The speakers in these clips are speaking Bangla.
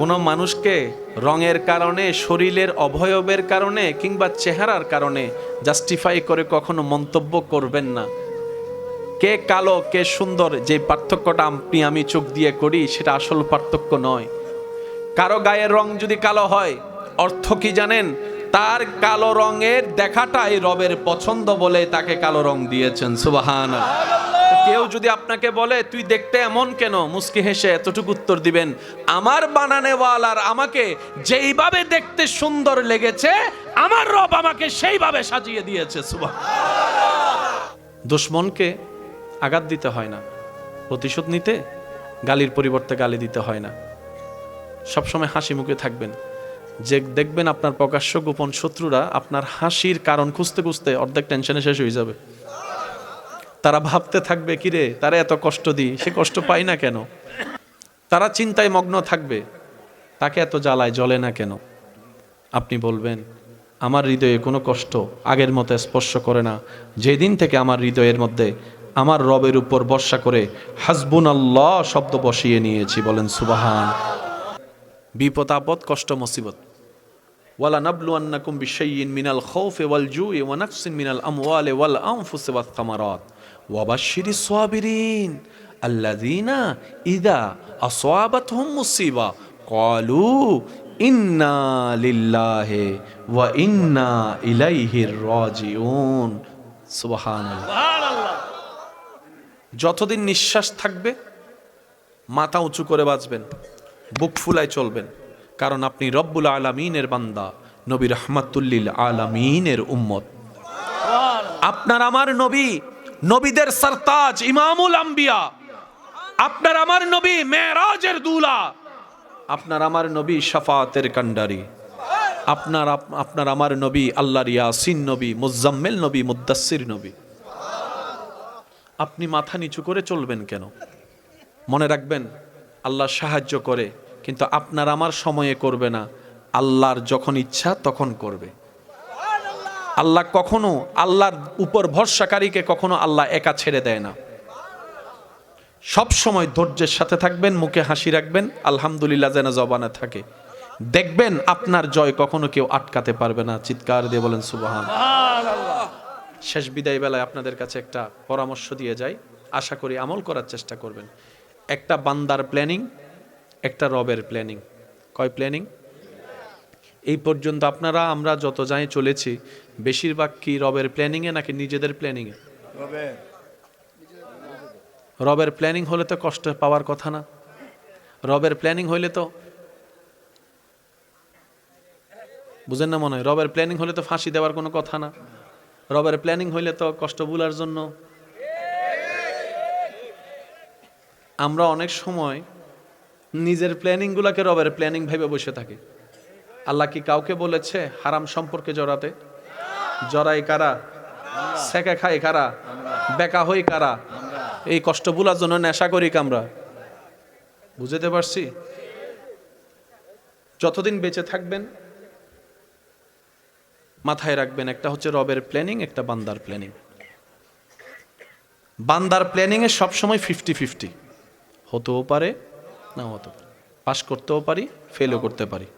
কোনো মানুষকে রঙের কারণে, শরীরের অবয়বের কারণে কিংবা চেহারার কারণে জাস্টিফাই করে কখনো মন্তব্য করবেন না। কে কালো কে সুন্দর, যে পার্থক্যটা আপনি আমি চোখ দিয়ে করি সেটা আসল পার্থক্য নয়। কারো গায়ের রং যদি কালো হয়, অর্থ কি জানেন? তার কালো রঙের দেখাটাই রবের পছন্দ বলে তাকে কালো রং দিয়েছেন। সুবহানাল্লাহ। কেউ যদি আপনাকে বলে তুই দেখতে এমন কেন, মুস্কি হেসে এতটুকু উত্তর দিবেন, আমার বানানেওয়ালার আমাকে যেইভাবে দেখতে সুন্দর লেগেছে আমার রব আমাকে সেইভাবে সাজিয়ে দিয়েছে। সুবহানাল্লাহ। দুশমনকে আঘাত দিতে হয় না, প্রতিশোধ নিতে গালির পরিবর্তে গালি দিতে হয় না। সবসময় হাসি মুখে থাকবেন। যে দেখবেন আপনার প্রকাশ্য গোপন শত্রুরা আপনার হাসির কারণ খুঁজতে খুঁজতে অর্ধেক টেনশনে শেষ হয়ে যাবে। তারা ভাবতে থাকবে, কিরে তারা এত কষ্ট দিই, সে কষ্ট পায় না কেন? তারা চিন্তায় মগ্ন থাকবে, তাকে এত জ্বালায় জ্বলে না কেন? আপনি বলবেন, আমার হৃদয়ে কোনো কষ্ট আগের মতো স্পর্শ করে না, যেদিন থেকে আমার হৃদয়ের মধ্যে আমার রবের উপর ভরসা করে হাসবুনাল্লাহ শব্দ বসিয়ে নিয়েছি। বলেন সুবহান। বিপদ আপদ কষ্ট মুসিবত, ওয়ালা নাবলুয়ান্নাকুম বিশাইইন মিনাল খাউফি ওয়াল জুই ওয়া নাকসিন মিনাল আমওয়ালি ওয়াল আনফুসি ওয়াস সামারাত ওয়া বাশশিরিস সাবিরিন আল্লাযীনা ইযা আসাবাতহুম মুসিবা ক্বালু ইন্না লিল্লাহি ওয়া ইন্না ইলাইহি রাজিউন। সুবহানাল্লাহ। যতদিন নিঃশ্বাস থাকবে মাথা উঁচু করে বাঁচবেন, বুক ফুলায় চলবেন, কারণ আপনি রব্বুল আলামিনের বান্দা, নবী রাহমাতুল আলামিনের উম্মত। আপনার আমার নবী নবীদের সরতাজ, ইমামুল আম্বিয়া। আপনার আমার নবী মেরাজের দুলা। আপনার আমার নবী শাফাতের কান্ডারি। আপনার আমার নবী আল্লাহর ইয়াসিন নবী, মুজাম্মিল নবী, মুদ্দাসসির নবী। আপনি মাথা নিচু করে চলবেন কেন? মনে রাখবেন, আল্লাহ সাহায্য করে, কিন্তু আপনার আমার সময়ে করবে না, আল্লাহর যখন ইচ্ছা তখন করবে। আল্লাহ কখনো, আল্লাহর উপর ভরসাকারীকে কখনো আল্লাহ একা ছেড়ে দেয় না। সব সময় ধৈর্যের সাথে থাকবেন, মুখে হাসি রাখবেন, আলহামদুলিল্লাহ যেন জবানে থাকে। দেখবেন আপনার জয় কখনো কেউ আটকাতে পারবে না। চিৎকার দিয়ে বলেন সুবহানাল্লাহ। শেষ বিদায় বেলায় আপনাদের কাছে একটা পরামর্শ দিয়ে যাই, আশা করি আমল করার চেষ্টা করবেন। একটা বান্দার প্ল্যানিং, একটা রবের প্ল্যানিং। কয় প্ল্যানিং? এই পর্যন্ত আপনারা আমরা যত যাই চলেছি, বেশিরভাগ কি রবের প্ল্যানিংয়ে নাকি নিজেদের প্ল্যানিংয়ে? রবের প্ল্যানিং হলে তো কষ্ট পাওয়ার কথা না। রবের প্ল্যানিং হইলে তো, বুঝেন না মনে হয়, রবের প্ল্যানিং হলে তো ফাঁসি দেওয়ার কোনো কথা না। রবের প্ল্যানিং হইলে তো কষ্ট ভুলার জন্য। আমরা অনেক সময় নিজের প্ল্যানিং গুলাকে রবের প্ল্যানিং ভেবে বসে থাকি। আল্লাহ কি কাউকে বলেছে হারাম সম্পর্কে জড়াতে? জড়াই কারা? সেকা খাই কারা? বেকা হই কারা? এই কষ্ট ভুলার জন্য নেশা করি আমরা। বুঝতে পারছি? যতদিন বেঁচে থাকবেন মাথায় রাখবেন, একটা হচ্ছে রবের প্ল্যানিং, একটা বান্দার প্ল্যানিং। বান্দার প্ল্যানিং এ সবসময় 50-50 হতেও পারে, না হতে পারে, পাস করতেও পারি, ফেলও করতে পারি।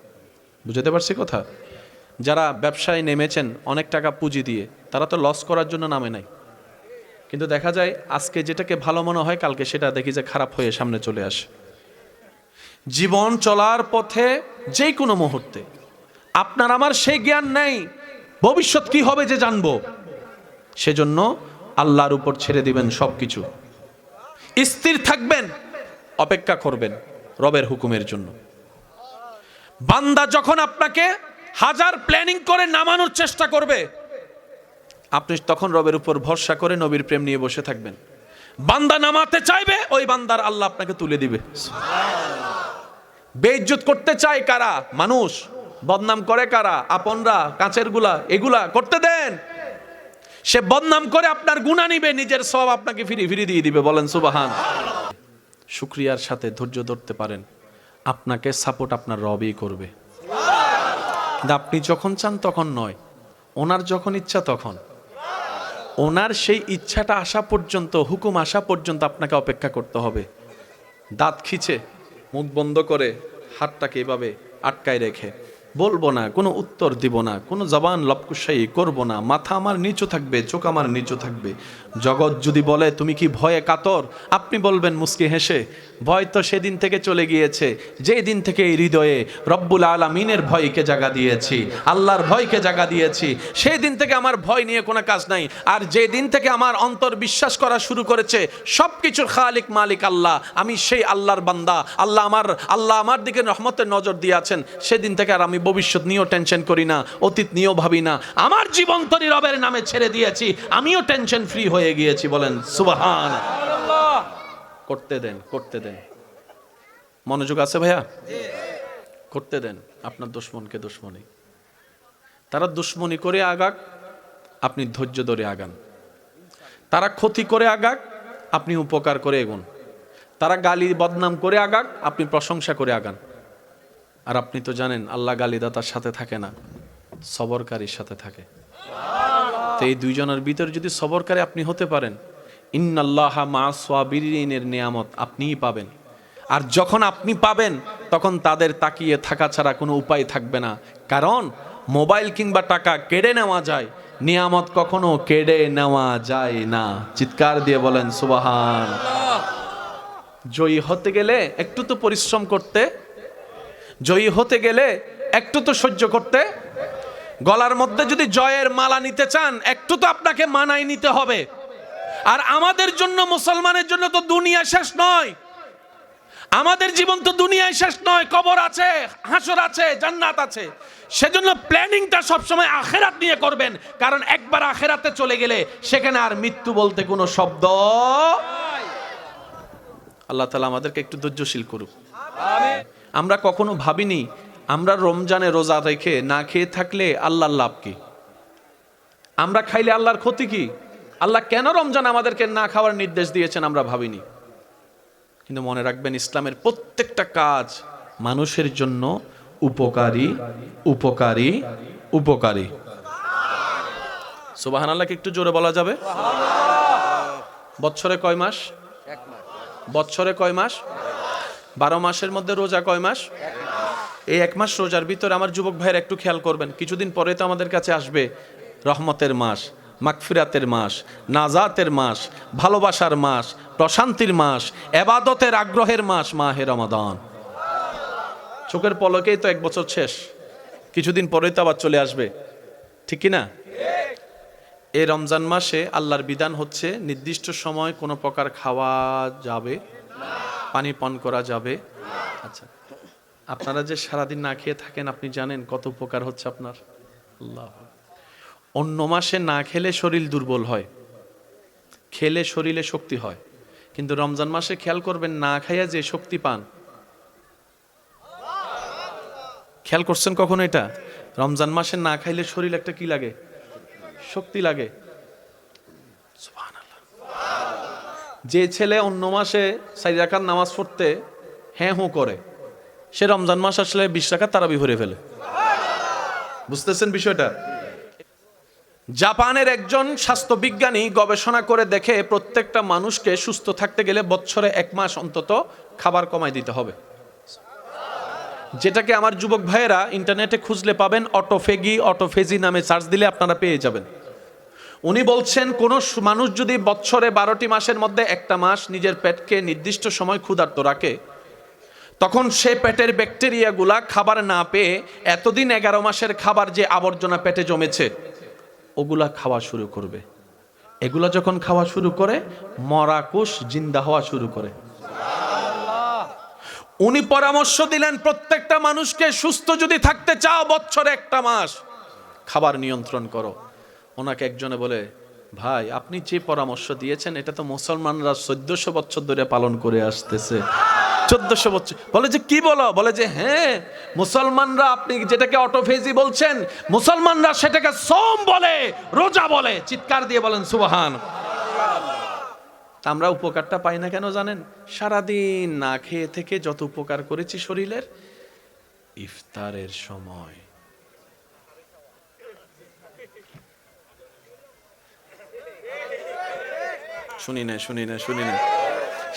বুঝতে পারছি কথা? যারা ব্যবসায় নেমেছেন অনেক টাকা পুঁজি দিয়ে, তারা তো লস করার জন্য নামে নাই, কিন্তু দেখা যায় আজকে যেটাকে ভালো মনে হয় কালকে সেটা দেখি যে খারাপ হয়ে সামনে চলে আসে। জীবন চলার পথে যে কোনো মুহূর্তে আপনার আমার সেই জ্ঞান নেই ভবিষ্যৎ কি হবে যে জানবো। সেজন্য আল্লাহর উপর ছেড়ে দিবেন সবকিছু, স্থির থাকবেন, অপেক্ষা করবেন রবের হুকুমের জন্য। বান্দা যখন আপনাকে হাজার প্ল্যানিং করে নামানোর চেষ্টা করবে, আপনি তখন রবের উপর ভরসা করে নবীর প্রেম নিয়ে বসে থাকবেন। বান্দা নামাতে চাইবে, ওই বান্দার আল্লাহ আপনাকে তুলে দিবে। বেইজ্জত করতে চায় কারা? মানুষ। বদনাম করে কারা? আপনরা, কাছের গুলা। এগুলা করতে দেন, সে বদনাম করে আপনার গুনাহ নিবে, নিজের সওয়াব আপনাকে ফিরি দিয়ে দিবে। বলেন সুবহান। শুকরিয়ার সাথে ধৈর্য ধরতে পারেন, আপনাকে সাপোর্ট আপনার রবই করবে। কিন্তু আপনি যখন চান তখন নয়, ওনার যখন ইচ্ছা তখন। ওনার সেই ইচ্ছাটা আসা পর্যন্ত, হুকুম আসা পর্যন্ত আপনাকে অপেক্ষা করতে হবে। দাঁত খিচে, মুখ বন্ধ করে, হাতটাকে এভাবে আটকায় রেখে বলবো না, কোনো উত্তর দিব না, কোনো জবান লপকুশাই করব না, মাথা আমার নিচু থাকবে, চোখ আমার নিচু থাকবে। জগৎ যদি বলে তুমি কি ভয়ে কাতর, আপনি বলবেন মুস্কি হেসে, ভয় তো সেদিন থেকে চলে গিয়েছে যেই দিন থেকে এই হৃদয়ে রব্বুল আলামিনের ভয়কে জাগা দিয়েছি, আল্লাহর ভয়কে জাগা দিয়েছি, সেই দিন থেকে আমার ভয় নিয়ে কোনো কাজ নাই। আর যে দিন থেকে আমার অন্তর বিশ্বাস করা শুরু করেছে সব কিছুর খালিক মালিক আল্লাহ, আমি সেই আল্লাহর বান্দা, আল্লাহ আমার দিকে রহমতের নজর দিয়ে আছেন, সেদিন থেকে আর আমি ভবিষ্যৎ নিয়েও টেনশন করি না, অতীত নিয়েও ভাবি না, আমার জীবন তরি রবের নামে ছেড়ে দিয়েছি, আমিও টেনশন ফ্রি হয়ে গিয়েছি। বলেন সুবহানাল্লাহ। করতে দেন, করতে দেন। মনোযোগ আছে ভাইয়া? করতে দেন। আপনার দুশমনকে দুশমনি, তারা দুশমনি করে আগাক, আপনি ধৈর্য ধরে আগান। তারা ক্ষতি করে আগাক, আপনি উপকার করে এগুন। তারা গালি বদনাম করে আগাক, আপনি প্রশংসা করে আগান। আর আপনি তো জানেন আল্লাহ গালিদাতার সাথে থাকে না, সবরকারীর সাথে থাকে। তো এই দুইজনের ভিতর যদি সবরকারী আপনি হতে পারেন, ইন্নাল্লাহা মা'আস সাবিরিনের নিয়ামত আপনিই পাবেন। আর যখন আপনি পাবেন তখন তাদের তাকিয়ে থাকা ছাড়া কোনো উপায় থাকবে না। কারণ মোবাইল কিংবা টাকা কেড়ে নেওয়া যায়, নিয়ামত কখনো কেড়ে নেওয়া যায় না। চিৎকার দিয়ে বলেন সুবহানাল্লাহ। জয়ী হতে গেলে একটু তো পরিশ্রম করতে, জয়ী হতে গেলে একটু তো সহ্য করতে, গলার মধ্যে যদি জয়ের মালা নিতে চান একটু তো আপনাকে মানাই নিতে হবে। আর আমাদের জন্য, মুসলমানের জন্য তো দুনিয়া শেষ নয়, আমাদের জীবন তো দুনিয়ায় শেষ নয়, কবর আছে, হাসর আছে, জান্নাত আছে। সেজন্য প্ল্যানিংটা সবসময় আখেরাত নিয়ে করবেন, কারণ একবার আখেরাতে চলে গেলে সেখানে আর মৃত্যু বলতে কোনো শব্দ। আল্লাহ তাআলা আমাদেরকে একটু ধৈর্যশীল করুক। আমরা কখনো ভাবিনি আমরা রমজানে রোজা রেখে না খেয়ে থাকলে আল্লাহর লাভ কি, আমরা খাইলে আল্লাহর ক্ষতি কি, আল্লাহ কেন রমজান আমাদেরকে না খাওয়ার নির্দেশ দিয়েছেন আমরা ভাবিনি। কিন্তু মনে রাখবেন ইসলামের প্রত্যেকটা কাজ মানুষের জন্য উপকারী উপকারী উপকারী। সুবহানাল্লাহ কি একটু জোরে বলা যাবে? বছরে কয় মাস? বছরে কয় মাস? 12 মাসের মধ্যে রোজা কয় মাস? এই 1 মাস রোজার ভিতরে আমার যুবক ভাইয়ের একটু খেয়াল করবেন, কিছুদিন পরে তো আমাদের কাছে আসবে রহমতের মাস, মাগফিরাতের মাস, নাজাতের মাস, ভালোবাসার মাস, প্রশান্তির মাস, ইবাদতের আগ্রহের মাস, মাহে রমাদান। চোখের পলকেই তো 1 বছর শেষ, কিছুদিন পরেই তো আবার চলে আসবে, ঠিক কি না? এই রমজান মাসে আল্লাহর বিধান হচ্ছে নির্দিষ্ট সময় কোনো প্রকার খাওয়া যাবে, পানি পান করা যাবে। আচ্ছা, আপনারা যে সারাদিন না খেয়ে থাকেন আপনি জানেন কত উপকার হচ্ছে আপনার। আল্লাহ, অন্য মাসে না খেলে শরীর দুর্বল হয়, খেলে শরীরে শক্তি হয়, কিন্তু রমজান মাসে খেয়াল করবেন না খাইয়া যে শক্তি পান। খেয়াল করছেন কখনো এটা? রমজান মাসে না খাইলে শরীর একটা কি লাগে? শক্তি লাগে। সুবহানাল্লাহ। যে ছেলে অন্য মাসে 4 রাকাত নামাজ পড়তে হ্যাঁ হু করে, সে রমজান মাস আসলে 20 রাকাত তারাবি ভরে ফেলে। বুঝতেছেন বিষয়টা? জাপানের একজন স্বাস্থ্য বিজ্ঞানী গবেষণা করে দেখে প্রত্যেকটা মানুষকে সুস্থ থাকতে গেলে বছরে 1 মাস অন্তত খাবার কমাই দিতে হবে, যেটাকে আমার যুবক ভাইয়েরা ইন্টারনেটে খুঁজলে পাবেন, অটোফেজি নামে সার্চ দিলে আপনারা পেয়ে যাবেন। উনি বলছেন কোন মানুষ যদি বছরে 12টি মাসের মধ্যে একটা মাস নিজের পেটকে নির্দিষ্ট সময় ক্ষুধার্ত রাখে, তখন সে পেটের ব্যাকটেরিয়াগুলা খাবার না পেয়ে এতদিন 11 মাসের খাবার যে আবর্জনা পেটে জমেছে ওগুলা খাওয়া শুরু করবে। এগুলা যখন খাওয়া শুরু করে মরা কোষ জিন্দা হওয়া শুরু করে। উনি পরামর্শ দিলেন প্রত্যেকটা মানুষকে সুস্থ যদি থাকতে চাও বছরে 1 মাস খাবার নিয়ন্ত্রণ করো। ওনাকে একজনে বলে, ভাই আপনি যে পরামর্শ দিয়েছেন এটা তো মুসলমানরা 1400 বছর ধরে পালন করে আসতেছে। 1400 বছর। বলে যে কি বলো? বলে যে হ্যাঁ, মুসলমানরা, আপনি যেটাকে অটোফেজি বলছেন, মুসলমানরা সেটাকে সোম বলে, রোজা বলে। চিৎকার দিয়ে বলেন সুবহানাল্লাহ। আমরা উপকারটা পাই না কেন জানেন? সারাদিন না খেয়ে থেকে যত উপকার করেছি শরীরের, ইফতারের সময় শুনি না,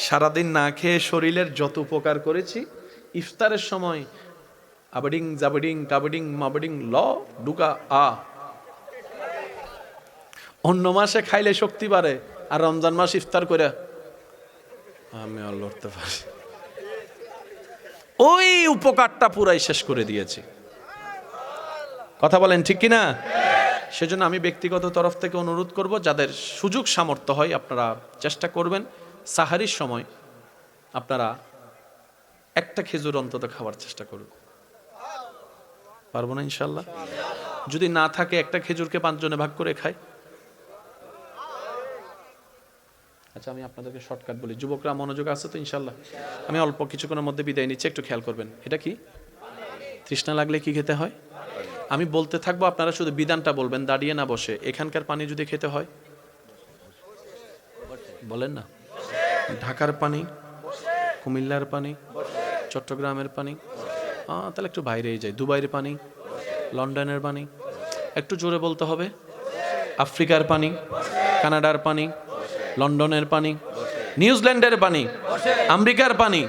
সারাদিন না খেয়ে শরীরের যত উপকার করেছি ইফতারের সময় আবাডিং জাবাডিং কাবাডিং মাবাডিং ল ডুকা আ। অন্য মাসে খাইলে শক্তি বাড়ে, আর রমজান মাস ইফতার করে আমি আর লড়তে পারি, ওই উপকারটা পুরাই শেষ করে দিয়েছি। কথা বলেন ঠিক কিনা? সেজন্য আমি ব্যক্তিগত তরফ থেকে অনুরোধ করব, যাদের সুযোগ সামর্থ্য হয় আপনারা চেষ্টা করবেন সাহারির সময় আপনারা একটা খেজুর অন্তত খাওয়ার চেষ্টা করুন। পারবো না ইনশাল্লাহ? যদি না থাকে একটা খেজুরকে 5 জনে ভাগ করে খায়। আচ্ছা, আমি আপনাদেরকে শর্টকাট বলি, যুবকরা মনোযোগ আছে তো ইনশাল্লাহ? আমি অল্প কিছুক্ষণের মধ্যে বিদায় নিচ্ছি, একটু খেয়াল করবেন। এটা কি? তৃষ্ণা লাগলে কি খেতে হয়? আমি বলতে থাকবো, আপনারা শুধু বিধানটা বলবেন, দাঁড়িয়ে না বসে। এখানকার পানি যদি খেতে হয় বলেন না। ঢাকার পানি, কুমিল্লার পানি, চট্টগ্রামের পানি, তাহলে একটু বাইরেই যাই। দুবাইয়ের পানি, লন্ডনের পানি, একটু জোরে বলতে হবে। আফ্রিকার পানি, কানাডার পানি, লন্ডনের পানি, নিউজিল্যান্ডের পানি, আমেরিকার পানি,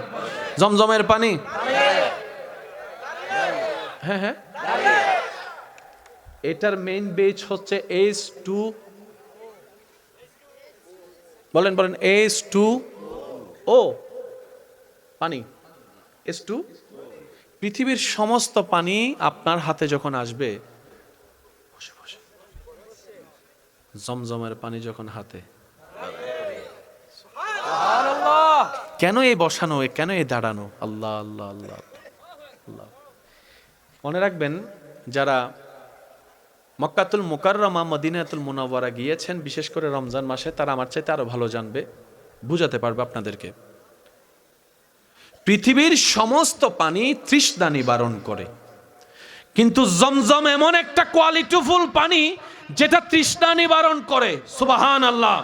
জমজমের পানি। হ্যাঁ হ্যাঁ, এটার মেইন বেজ হচ্ছে H2, বলেন বলেন, H2O পানি, H2। পৃথিবীর সমস্ত পানি আপনার হাতে যখন আসবে, বসে বসে, জমজমের পানি যখন হাতে, কেন এই বসানো, কেন এই দাঁড়ানো? আল্লাহ আল্লাহ আল্লাহ আল্লাহ। মনে রাখবেন, যারা মক্কাতুল মুকাররমা মদিনাতুল মুনাওয়ারা গিয়েছেন বিশেষ করে রমজান মাসে, তারা আমার চাইতে আরো ভালো জানবে, বুঝাতে পারবে আপনাদেরকে। পৃথিবীর সমস্ত পানি তৃষ্ণা নিবারণ করে, কিন্তু জমজম এমন একটা কোয়ালিটিফুল পানি যেটা তৃষ্ণা নিবারণ করে, সুবহানাল্লাহ।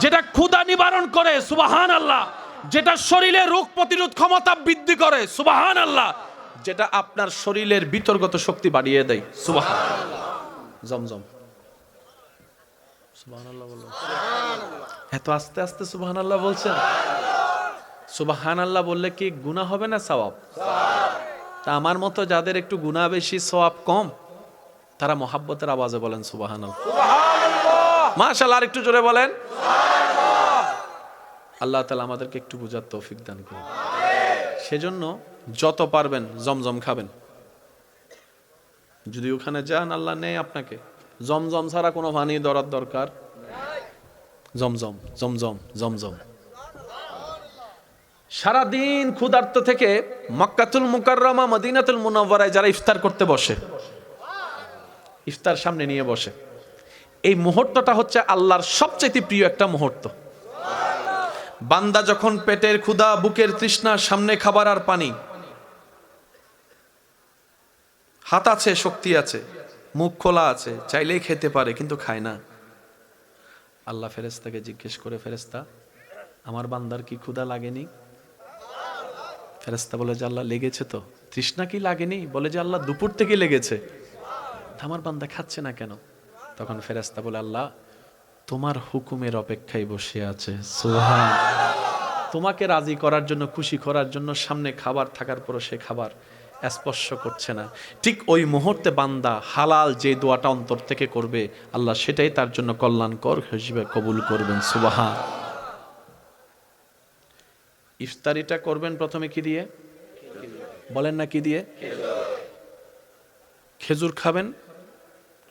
যেটা ক্ষুধা নিবারণ করে, সুবহানাল্লাহ। যেটা শরীরে রোগ প্রতিরোধ ক্ষমতা বৃদ্ধি করে, সুবহানাল্লাহ। যেটা আপনার শরীরের বিতর্গত শক্তি বাড়িয়ে দেয়, সুবহানাল্লাহ। জমজম, সুবহানাল্লাহ বলুন। এত আস্তে আস্তে সুবহানাল্লাহ বলছেন। সুবহানাল্লাহ বললে কি গুনাহ হবে না সওয়াব? তা আমার মতো যাদের একটু গুনাহ বেশি সওয়াব কম, তারা মহাব্বতের আওয়াজে বলেন সুবহানাল্লাহ, মাশাআল্লাহ। আর একটু জোরে বলেন সুবহানাল্লাহ। আল্লাহ তাআলা আমাদেরকে একটু বুঝার তৌফিক দান করুন। সেজন্য যত পারবেন জমজম খাবেন। যদি ওখানে যান, আল্লাহ নেই আপনাকে, জমজম ছাড়া কোনো পানি ধরার দরকার জমজম জমজম জমজম। সারাদিন ক্ষুধার্ত থেকে মক্কাতুল মুকাররমা মদিনাতুল মুনাওয়ারায় যারা ইফতার করতে বসে, ইফতার সামনে নিয়ে বসে, এই মুহূর্তটা হচ্ছে আল্লাহর সবচেয়ে প্রিয় একটা মুহূর্ত। বান্দা যখন পেটের ক্ষুধা, বুকের তৃষ্ণা, সামনে খাবার আর পানি, হাত আছে, শক্তি আছে, মুখ খোলা আছে, চাইলেই খেতে পারে কিন্তু খায় না। আল্লাহ ফেরেশতাকে জিজ্ঞেস করে, ফেরেশতা আমার বান্দার কি ক্ষুধা লাগেনি? ফেরেশতা বলে যে আল্লাহ লেগেছে তো। তৃষ্ণা কি লাগেনি? বলে যে আল্লাহ দুপুর থেকে লেগেছে। আমার বান্দা খাচ্ছে না কেন? তখন ফেরেশতা বলে আল্লাহ তোমার হুকুমের অপেক্ষায় বসে আছে, সুবহান। তোমাকে রাজি করার জন্য, খুশি করার জন্য সামনে খাবার থাকার পরও সে খাবার স্পর্শ করছে না। ঠিক ওই মুহূর্তে বান্দা হালাল যে দোয়াটা অন্তর থেকে করবে, আল্লাহ সেটাই তার জন্য কল্যাণকর হিসেবে কবুল করবেন, সুবহান। ইফতারিটা করবেন প্রথমে কি দিয়ে? বলেন না কি দিয়ে? খেজুর খাবেন,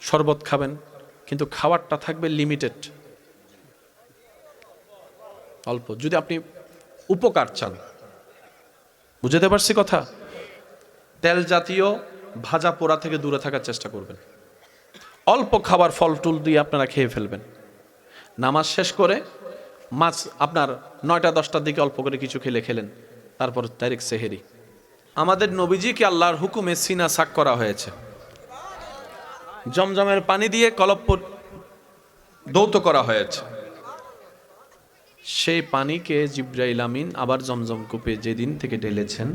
শরবত খাবেন, কিন্তু খাবারটা থাকবে লিমিটেড, অল্প। যদি আপনি উপকার চান, বুঝতে পারছি কথা? তেল জাতীয় ভাজা পোড়া থেকে দূরে থাকার চেষ্টা করবেন। অল্প খাবার ফল টুল দিয়ে আপনারা খেয়ে ফেলবেন। নামাজ শেষ করে মাছ আপনার 9টা-10টার দিকে অল্প করে কিছু খেলেন, তারপর ডাইরেক্ট সেহেরি। আমাদের নবীজিকে আল্লাহর হুকুমে সিনা সাক করা হয়েছে, জমজমের পানি দিয়ে কলপ দৌত করা হয়েছে। সেই পানিকে জিবরাইল আমিন আবার জমজম কূপে যেদিন থেকে ঢেলেছেন,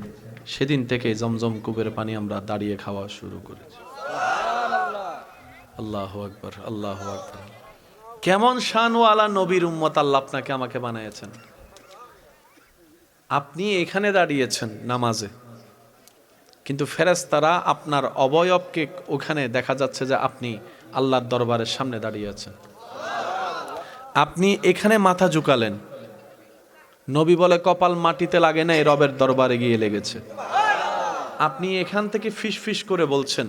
সেদিন থেকে জমজম কূপের পানি আমরা দাঁড়িয়ে খাওয়া শুরু করেছি। আল্লাহু আকবার, আল্লাহু আকবার। কেমন শানওয়ালা নবীর উম্মত আল্লাহ আপনাকে আমাকে বানিয়েছেন। আপনি এখানে দাঁড়িয়েছেন নামাজে, কিন্তু ফেরেশতারা আপনার অবয়বকে ওখানে দেখা যাচ্ছে যে আপনি আল্লাহর দরবারের সামনে দাঁড়িয়ে আছেন। আপনি এখানে মাথা ঝুঁকালেন, নবী বলে কপাল মাটিতে লাগে না, রবের দরবারে গিয়ে লেগেছে। আপনি এখান থেকে ফিস ফিস করে বলছেন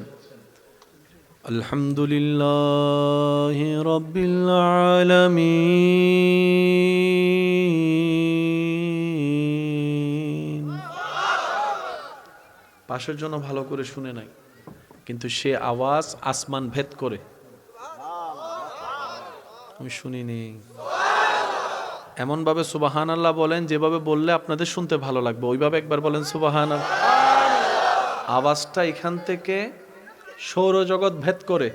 আলহামদুলিল্লাহি রাব্বিল আলামিন। পাশের জন্য ভালো করে শুনে নাই, কিন্তু সে আওয়াজ আসমান ভেদ করে আমি শুনিনি। এমন ভাবে সুবহানাল্লাহ বলেন যেভাবে বললে আপনাদের শুনতে ভালো লাগবে, ওইভাবে একবার বলেন সুবহানাল্লাহ। আওয়াজটা এখান থেকে সৌরজগৎ ভেদ করে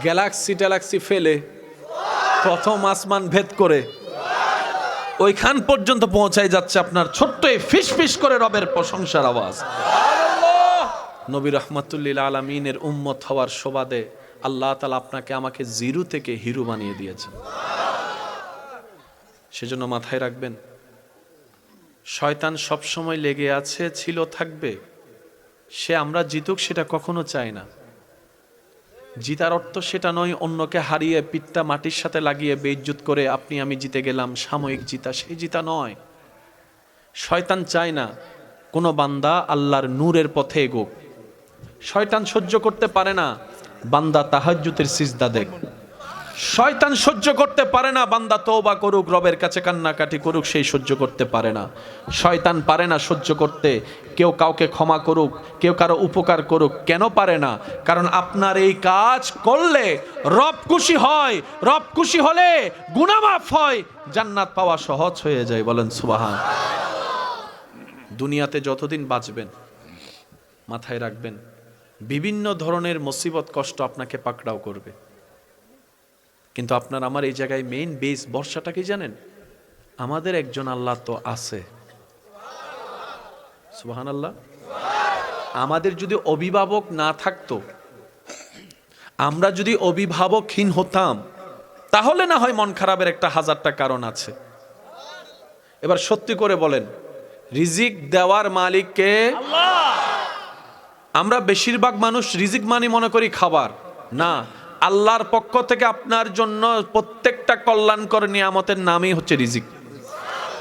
গ্যালাক্সি ট্যালাক্সি ফেলে প্রথম আসমান ভেদ করে ওইখান পর্যন্ত পৌঁছায় যাচ্ছে আপনার ছোট্ট এই ফিস ফিস করে রবের প্রশংসার আওয়াজ। নবী রাহমাতুল্লিল আলামিনের উম্মত হওয়ার সুবাদে আল্লাহ তাআলা আপনাকে আমাকে জিরো থেকে হিরো বানিয়ে দিয়েছেন। সেজন্য মাথায় রাখবেন, শয়তান সব সময় লেগে আছে, ছিল, থাকবে। সে আমরা জিতুক সেটা কখনো চায় না। জিতার অর্থ সেটা নয় অন্যকে হারিয়ে পিঠটা মাটির সাথে লাগিয়ে বেইজ্জত করে আপনি আমি জিতে গেলাম, সাময়িক জিতা, সেই জিতা নয়। শয়তান চায় না কোনো বান্দা আল্লাহর নূরের পথে এগোক। শয়তান সহ্য করতে পারে না বান্দা তাহাজ্জুদের সিজদা দেখ। শয়তান সহ্য করতে পারে না বান্দা তওবা করুক, রবের কাছে কান্নাকাটি করুক, সেই সহ্য করতে পারে না। শয়তান পারে না সহ্য করতে কেউ কাউকে ক্ষমা করুক, কেউ কারো উপকার করুক। কেন পারে না? কারণ আপনার এই কাজ করলে রব খুশি হয়, রব খুশি হলে গুনাহ মাফ হয়, জান্নাত পাওয়া সহজ হয়ে যায়। বলেন সুবহান। দুনিয়াতে যতদিন বাঁচবেন মাথায় রাখবেন, বিভিন্ন ধরনের মুসিবত কষ্ট আপনাকে পাকড়াও করবে, কিন্তু আপনার আমার এই জায়গায় মেইন বেস ভরসাটা কি জানেন? আমাদের একজন আল্লাহ তো আছে। সুবহানাল্লাহ। আমাদের যদি অভিভাবক না থাকতো, আমরা যদি অভিভাবকহীন হতাম, তাহলে না হয় মন খারাপের একটা হাজারটা কারণ আছে। এবার সত্যি করে বলেন, রিজিক দেওয়ার মালিক কে? আল্লাহ। আমরা বেশিরভাগ মানুষ রিজিক মানে মনে করি খাবার, না। আল্লাহর পক্ষ থেকে আপনার জন্য প্রত্যেকটা কল্যাণকর নিয়ামতের নামই হচ্ছে রিজিক।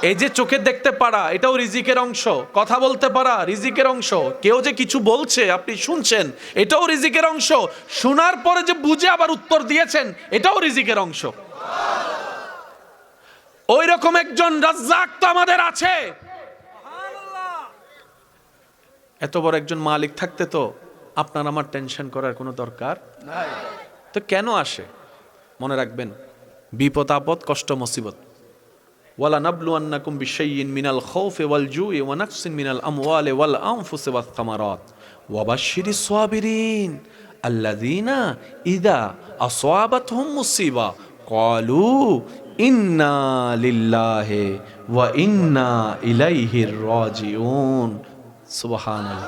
এই যে চোখে দেখতে পারা, এটাও রিজিকের অংশ। কথা বলতে পারা রিজিকের অংশ। কেউ যে কিছু বলছে আপনি শুনছেন, এটাও রিজিকের অংশ। শোনার পরে যে বুঝে আবার উত্তর দিয়েছেন, এটাও রিজিকের অংশ। ওই রকম একজন রাজ্জাক তো আমাদের আছে। এত বড় একজন মালিক থাকতে তো আপনার আমার টেনশন করার কোনো দরকার নাই। তো কেন আসে? মনে রাখবেন, বিপদ আপদ কষ্ট মুসিবত, ওয়ালা নাবলুয়ান্নাকুম বিশাইইন মিনাল খাউফি ওয়াল জুই ওয়া নাকসিন মিনাল আমওয়ালি ওয়াল আনফুসি ওয়াস সামারাত ওয়া বাশশিরিস সাবিরিন আল্লাযীনা ইযা আসাবাতহুম মুসিবা ক্বালু ইন্না লিল্লাহি ওয়া ইন্না ইলাইহির রাজিউন। সুবহানাল্লাহ।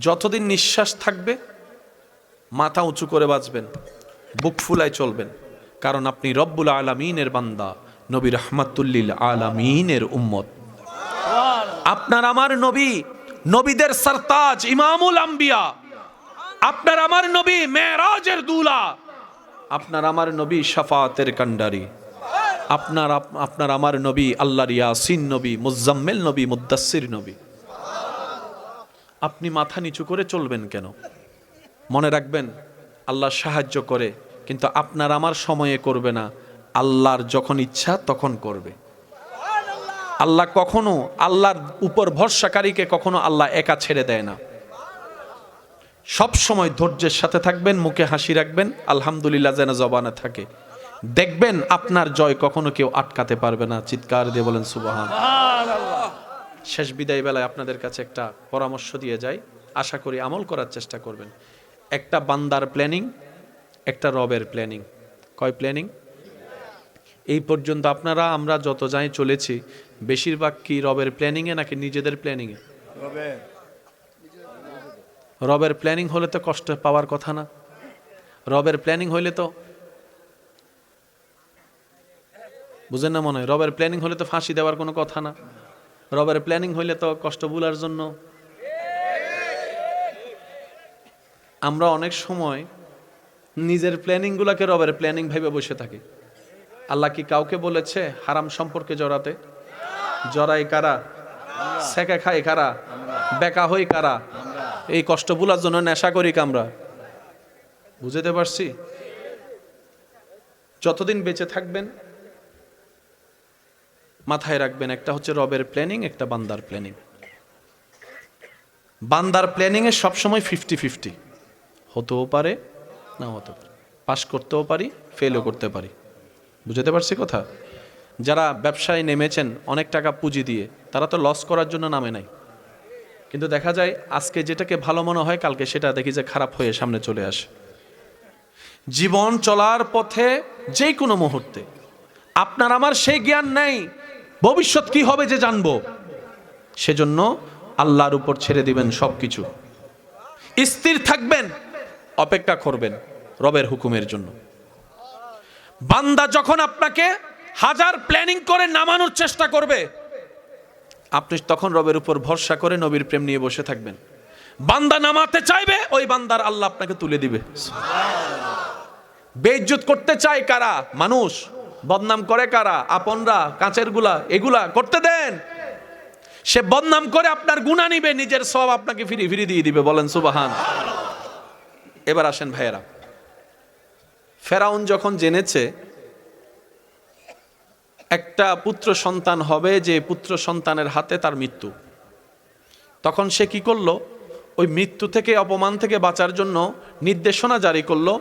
যতদিন নিঃশ্বাস থাকবে মাথা উঁচু করে বাঁচবেন, বুক ফুলায় চলবেন, কারণ আপনি রব্বুল আলামিনের বান্দা, নবী রাহমাতুল্লিল আলামিনের উম্মত। আপনার আমার নবী নবীদের সরতাজ, ইমামুল আম্বিয়া। আপনার আমার নবী মেরাজের দুলা। আপনার আমার নবী শাফাতের কান্ডারি। আপনার আমার নবী আল্লাহর ইয়াসিন নবী, মুজাম্মিল নবী, মুদ্দাসসির নবী। আপনি মাথা নিচু করে চলবেন কেন? মনে রাখবেন, আল্লাহ সাহায্য করে, কিন্তু আপনার আমার সময়ে করবে না। আল্লাহর যখন ইচ্ছা তখন করবে। আল্লাহ কখনো, আল্লাহর উপর ভরসাকারীকে কখনো আল্লাহ একা ছেড়ে দেয় না। সব সময় ধৈর্যের সাথে থাকবেন, মুখে হাসি রাখবেন, আলহামদুলিল্লাহ যেন জবানে থাকে। দেখবেন আপনার জয় কখনো কেউ আটকাতে পারবে না। চিৎকার দিয়ে বলেন সুবহানাল্লাহ। শেষ বিদায় বেলায় আপনাদের কাছে একটা পরামর্শ দিয়ে যাই, আশা করি আমল করার চেষ্টা করবেন। একটা বান্দার প্ল্যানিং, একটা রবের প্ল্যানিং। কয় প্ল্যানিং? এই পর্যন্ত আপনারা আমরা যত যাই চলেছি, বেশিরভাগ কি রবের প্ল্যানিংয়ে নাকি নিজেদের প্ল্যানিংয়ে? রবের প্ল্যানিং হলে তো কষ্ট পাওয়ার কথা না। রবের প্ল্যানিং হইলে তো, বুঝেন না মনে হয়, রবের প্ল্যানিং হলে তো ফাঁসি দেওয়ার কোনো কথা না। রবের প্ল্যানিং হইলে তো কষ্ট ভুলার জন্য। আমরা অনেক সময় নিজের প্ল্যানিং গুলাকে রবের প্ল্যানিং ভেবে বসে থাকি। আল্লাহ কি কাউকে বলেছে হারাম সম্পর্কে জড়াতে? জড়াই কারা? সেকা খাই কারা? বেকা হই কারা? এই কষ্ট ভুলার জন্য নেশা করি কামরা। বুঝতে পারছি? যতদিন বেঁচে থাকবেন মাথায় রাখবেন, একটা হচ্ছে রবের প্ল্যানিং, একটা বান্দার প্ল্যানিং। বান্দার প্ল্যানিং এ সবসময় 50-50, হতেও পারে না হতে পারে, পাস করতেও পারি, ফেলও করতে পারি। বুঝতে পারছি কথা? যারা ব্যবসায় নেমেছেন অনেক টাকা পুঁজি দিয়ে, তারা তো লস করার জন্য নামে নাই, কিন্তু দেখা যায় আজকে যেটাকে ভালো মনে হয় কালকে সেটা দেখি যে খারাপ হয়ে সামনে চলে আসে। জীবন চলার পথে যে কোনো মুহূর্তে আপনার আমার সেই জ্ঞান নেই ভবিষ্যৎ কি হবে যে জানবো, সেজন্য আল্লাহর উপর ছেড়ে দিবেন সবকিছু, স্থির থাকবেন, অপেক্ষা করবেন রবের হুকুমের জন্য। বান্দা যখন আপনাকে হাজার প্ল্যানিং করে নামানোর চেষ্টা করবে, আপনি তখন রবের উপর ভরসা করে নবীর প্রেম নিয়ে বসে থাকবেন। বান্দা নামাতে চাইবে, ওই বান্দার আল্লাহ আপনাকে তুলে দিবে। বেইজ্জত করতে চায় কারা? মানুষ। বদনাম করে কারা? আপনরা, কাঁচের গুলা, এগুলা করতে দেন। সে বদনাম করে আপনার গুনাহ নিবে, নিজের সওয়াব আপনাকে ফিরি দিয়ে দিবে। বলেন সুবহান। এবার আসেন ভাইয়েরা, ফেরাউন যখন জেনেছে একটা পুত্র সন্তান হবে, যে পুত্র সন্তানের হাতে তার মৃত্যু, তখন সে কি করলো? ওই মৃত্যু থেকে, অপমান থেকে বাঁচার জন্য নির্দেশনা জারি করলো,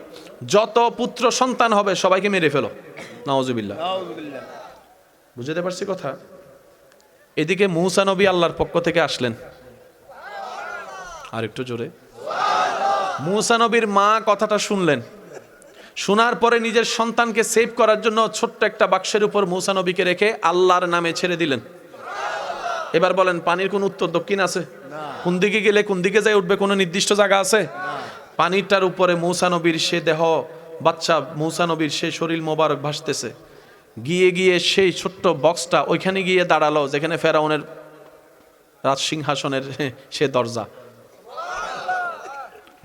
যত পুত্র সন্তান হবে সবাইকে মেরে ফেলো। নাউজুবিল্লাহ। বুঝতে পারছি কথা? এদিকে মূসা নবী আল্লাহর পক্ষ থেকে আসলেন, আর একটু জোরে। মূসা নবীর মা কথাটা শুনলেন, শোনার পরে নিজের সন্তানকে সেভ করার জন্য ছোট্ট একটা বাক্সের উপর মূসা নবীকে রেখে আল্লাহর নামে ছেড়ে দিলেন। এবার বলেন, পানির কোন উত্তর দক্ষিণ আছে? কোন দিকে গেলে কোন দিকে যায় উঠবে কোনো নির্দিষ্ট জায়গা আছে? পানিটার উপরে মূসা নবীর সে দেহ, বাচ্চা মূসা নবীর সে শরীর মোবারক ভাসতেছে। গিয়ে গিয়ে সেই ছোট্ট বক্সটা ওইখানে গিয়ে দাঁড়ালো যেখানে ফেরাউনের রাজসিংহাসনের সে দরজা।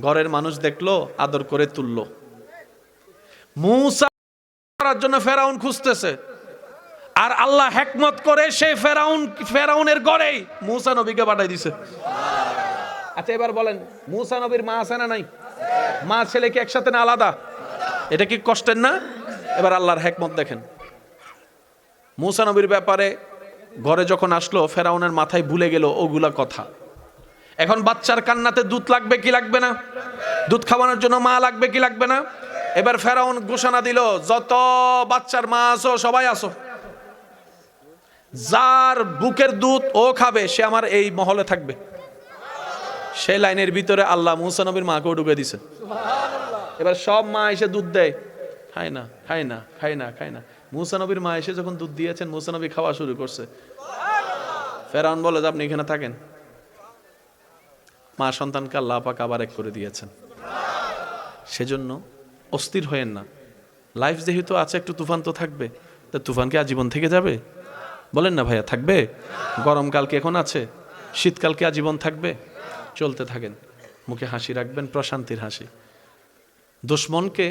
ঘরের মানুষ দেখলো, আদর করে তুললো। মূসা করার জন্য ফেরাউন খুঁজতেছে, আর আল্লাহ হিকমত করে সেই ফেরাউনের ঘরেই মূসা নবীকে পাঠাই দিছে। আচ্ছা এবার বলেন, মূসা নবীর মা আছে না নাই? মা ছেলে কি একসাথে না আলাদা? এটা কি কষ্টের না? এবার আল্লাহর হিকমত দেখেন। মূসা নবীর ব্যাপারে ঘরে যখন আসলো, ফেরাউনের মাথায় ভুলে গেল ওগুলা কথা। এখন বাচ্চার কান্নাতে দুধ লাগবে কি লাগবে না? দুধ খাওয়ানোর জন্য মা লাগবে কি লাগবে না? এবার ফেরাউন ঘোষণা দিল, যত বাচ্চার মা আসো সবাই আসো, যার বুকের দুধ ও খাবে সে আমার এই মহলে থাকবে। সেই লাইনের ভিতরে আল্লাহ মূসা নবীর মাকেও ঢুকে দিছে। এবার সব মা এসে দুধ দেয়, খায় না খায় না খায় না খায় না। মূসা নবীর মা এসে যখন দুধ দিয়েছেন, মূসা নবী খাওয়া শুরু করছে। ফেরাউন বলে যে আপনি এখানে থাকেন। মা সন্তানকে আল্লাহ পাক আবার এক করে দিয়েছেন। সেজন্য অস্থির হয়েন না। লাইফ যেহেতু আছে, একটু তুফান তো থাকবে। তা তুফান কি আজীবন থেকে যাবে? বলেন না ভাইয়া, থাকবে? গরমকাল কি এখন আছে? শীতকাল কি আজীবন থাকবে? চলতে থাকেন, মুখে হাসি রাখবেন, প্রশান্তির হাসি। দুশ্মনকে